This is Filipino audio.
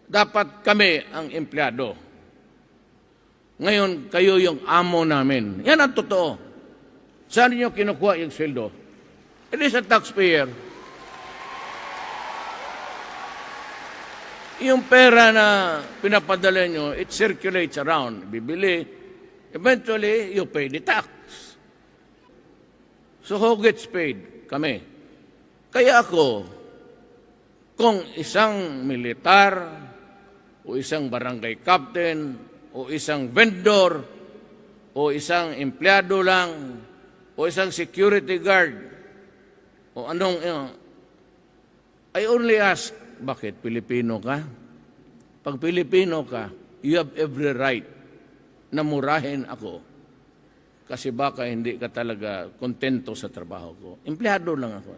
dapat kami ang empleyado. Ngayon, kayo yung amo namin. Yan ang totoo. Saan niyo kinukuha yung sweldo? It is a taxpayer. Yung pera na pinapadala nyo, it circulates around. Bibili. Eventually, you pay the tax. So who gets paid? Kami. Kaya ako, kung isang militar, o isang barangay captain, o isang vendor, o isang empleyado lang, o isang security guard, o anong, I only ask, bakit Pilipino ka? Pag Pilipino ka, you have every right na murahin ako kasi baka hindi ka talaga kontento sa trabaho ko. Empleyado lang ako.